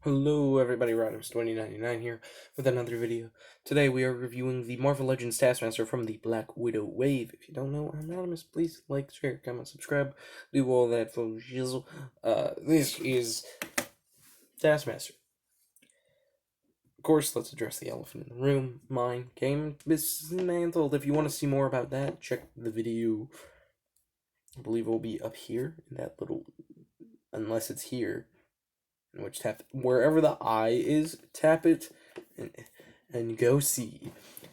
Hello everybody, Rodimus2099 here with another video. Today we are reviewing the Marvel Legends Taskmaster from the Black Widow wave. If you don't know, I'm Rodimus. Please like, share, comment, subscribe, do all that for shizzle. This is Taskmaster. Of course, let's address the elephant in the room. Mine came dismantled. If you want to see more about that, check the video. I believe it will be up here in that little, unless it's here. In which tap wherever the eye is, tap it and go see.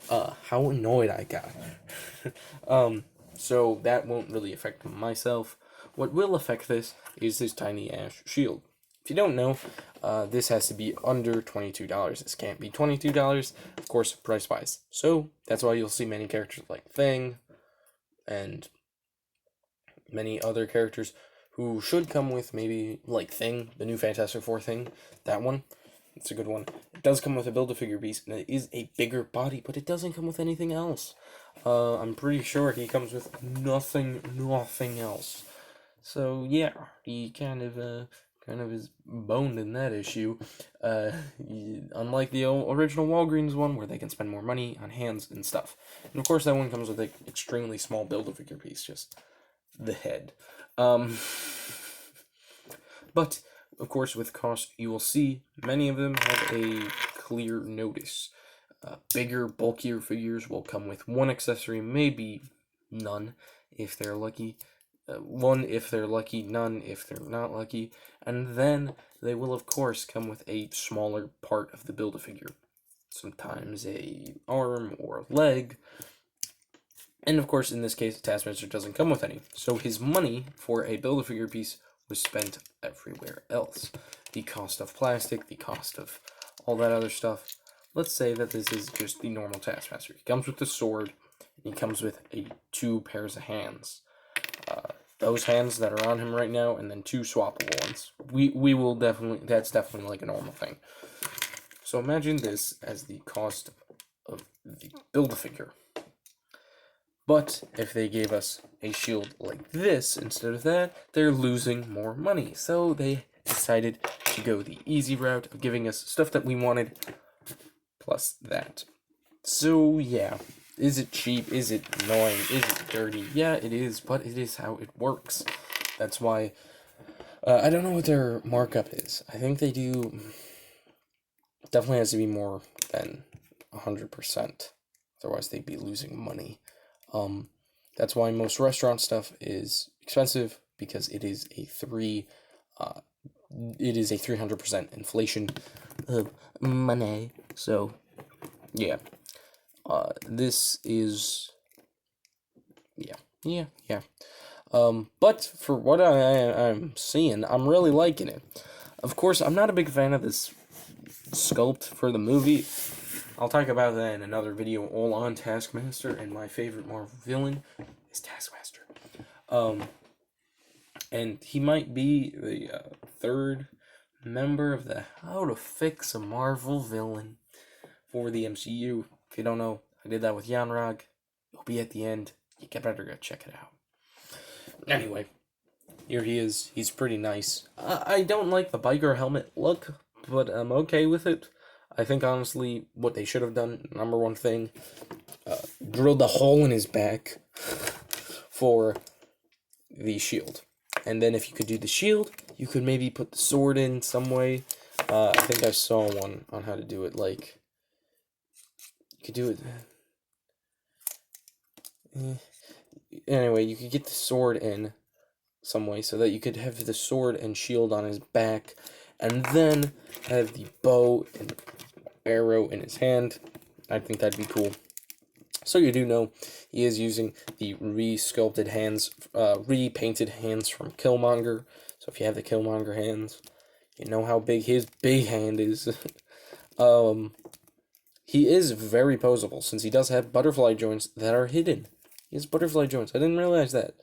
How annoyed I got. So that won't really affect myself. What will affect this is this tiny ash shield. If you don't know, this has to be under $22. This can't be $22, of course, price-wise. So that's why you'll see many characters like Thing and many other characters who should come with maybe like Thing, the new Fantastic Four Thing, that one. It's a good one. It does come with a Build-A-Figure piece, and it is a bigger body, but it doesn't come with anything else. I'm pretty sure he comes with nothing else. So yeah, he kind of is boned in that issue. Unlike the original Walgreens one, where they can spend more money on hands and stuff. And of course, that one comes with an extremely small Build-A-Figure piece, just the head. But of course, with cost, you will see many of them have a clear notice. Bigger, bulkier figures will come with one accessory, maybe none if they're lucky. One if they're lucky, none if they're not lucky. And then they will, of course, come with a smaller part of the Build-A-Figure. Sometimes a arm or a leg. And of course, in this case, Taskmaster doesn't come with any. So his money for a Build-A-Figure piece was spent everywhere else. The cost of plastic, the cost of all that other stuff. Let's say that this is just the normal Taskmaster. He comes with the sword, and he comes with two pairs of hands. Those hands that are on him right now, and then two swappable ones. We will definitely, that's definitely like a normal thing. So imagine this as the cost of the Build-A-Figure. But if they gave us a shield like this instead of that, they're losing more money. So they decided to go the easy route of giving us stuff that we wanted, plus that. So yeah, is it cheap? Is it annoying? Is it dirty? Yeah, it is, but it is how it works. That's why, I don't know what their markup is. I think they do, definitely has to be more than 100%. Otherwise they'd be losing money. That's why most restaurant stuff is expensive, because it is a 300% inflation of money. So, yeah. This is, yeah. But for what I'm seeing, I'm really liking it. Of course, I'm not a big fan of this sculpt for the movie. I'll talk about that in another video all on Taskmaster, and my favorite Marvel villain is Taskmaster. And he might be the third member of the How to Fix a Marvel Villain for the MCU. If you don't know, I did that with Yanrog. It'll be at the end. You better go check it out. Anyway, here he is. He's pretty nice. I don't like the biker helmet look, but I'm okay with it. I think, honestly, what they should have done, number one thing, drilled a hole in his back for the shield. And then if you could do the shield, you could maybe put the sword in some way. I think I saw one on how to do it, like, you could do it, anyway, you could get the sword in some way so that you could have the sword and shield on his back, and then have the bow and arrow in his hand. I think that'd be cool. So you do know he is using the re-sculpted hands, repainted hands from Killmonger. So if you have the Killmonger hands, you know how big his big hand is. He is very poseable, since he does have butterfly joints that are hidden. He has butterfly joints. I didn't realize that.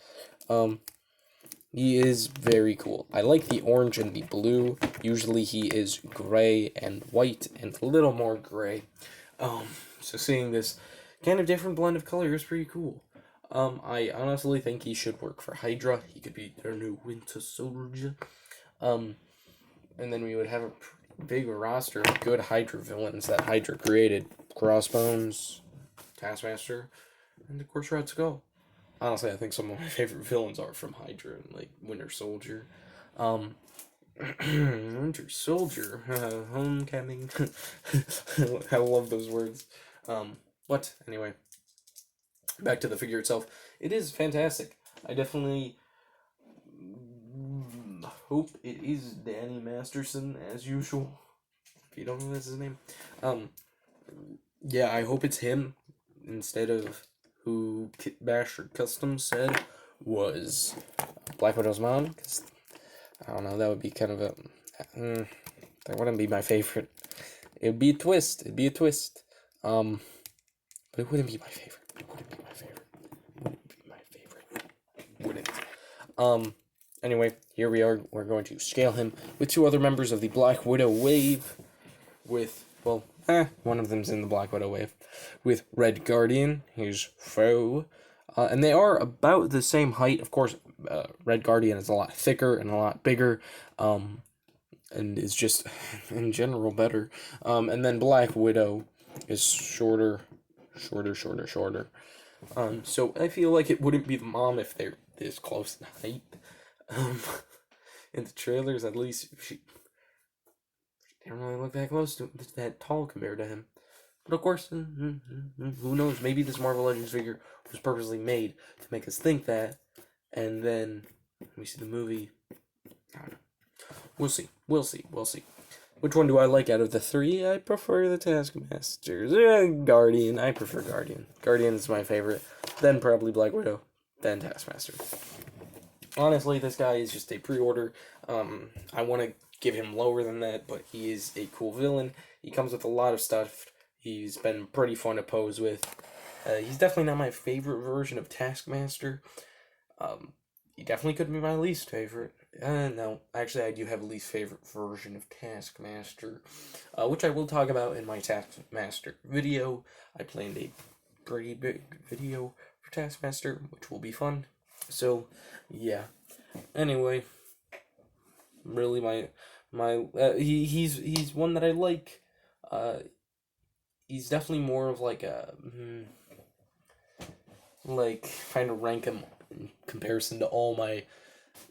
He is very cool. I like the orange and the blue. Usually he is gray and white and a little more gray. So seeing this kind of different blend of color is pretty cool. I honestly think he should work for Hydra. He could be their new Winter Soldier. And then we would have a big roster of good Hydra villains that Hydra created. Crossbones, Taskmaster, and of course Red Skull. Honestly, I think some of my favorite villains are from Hydra, like Winter Soldier. Winter Soldier, Homecoming. I love those words. What? Anyway, back to the figure itself. It is fantastic. I definitely hope it is Danny Masterson as usual. If you don't know that's his name, yeah, I hope it's him instead of who Kit Basher Customs said was Black Widow's mom. Cause I don't know, that would be kind of a that wouldn't be my favorite. It would be a twist. It'd be a twist. But it wouldn't be my favorite. It wouldn't be my favorite. It wouldn't be my favorite. Wouldn't. Anyway, here we are. We're going to scale him with two other members of the Black Widow wave. With, well, one of them's in the Black Widow wave. With Red Guardian, his foe. And they are about the same height. Of course, Red Guardian is a lot thicker and a lot bigger. And is just, in general, better. And then Black Widow is shorter. So I feel like it wouldn't be the mom if they're this close in height. In the trailers, at least, she didn't really look that close to that tall compared to him. But of course, who knows? Maybe this Marvel Legends figure was purposely made to make us think that, and then when we see the movie, I don't know. We'll see. Which one do I like out of the three? I prefer the Taskmasters. Guardian. I prefer Guardian. Guardian is my favorite. Then probably Black Widow. Then Taskmaster. Honestly, this guy is just a pre-order. I want to give him lower than that, but he is a cool villain. He comes with a lot of stuff. He's been pretty fun to pose with. He's definitely not my favorite version of Taskmaster. He definitely could be my least favorite. No, actually, I do have a least favorite version of Taskmaster, which I will talk about in my Taskmaster video. I planned a pretty big video for Taskmaster, which will be fun. So, yeah. Anyway, really, he's one that I like. He's definitely more of like a kind of rank him in comparison to all my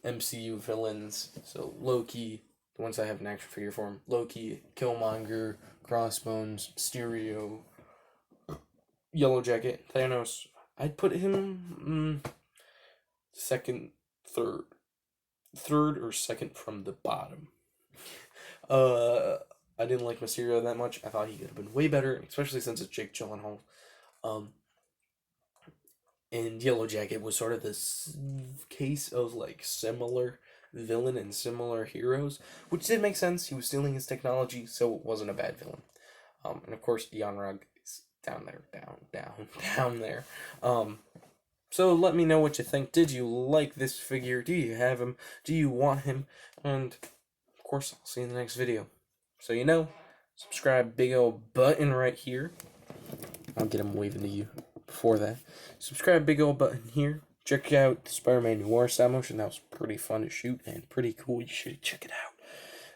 MCU villains. So Loki, the ones I have in action figure form, Loki, Killmonger, Crossbones, Mysterio, Yellow Jacket, Thanos. I'd put him second, third or second from the bottom. I didn't like Mysterio that much. I thought he could have been way better, especially since it's Jake Gyllenhaal. And Yellow Jacket was sort of this case of like similar villain and similar heroes, which did make sense. He was stealing his technology, so it wasn't a bad villain. And of course, Yanrog is down there. So let me know what you think. Did you like this figure? Do you have him? Do you want him? And of course, I'll see you in the next video. So you know, subscribe, big old button right here. I'll get him waving to you before that. Subscribe, big old button here. Check out the Spider-Man Noir stop motion. That was pretty fun to shoot and pretty cool. You should check it out.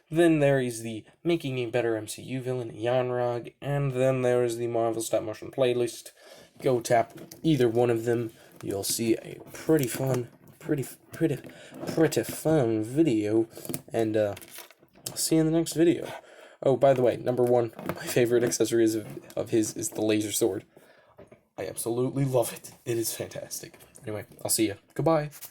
Then there is the Making a Better MCU Villain, Yanrog. And then there is the Marvel stop motion playlist. Go tap either one of them. You'll see a pretty fun video. And I'll see you in the next video. Oh, by the way, number one, my favorite accessories of his is the laser sword. I absolutely love it. It is fantastic. Anyway, I'll see you. Goodbye.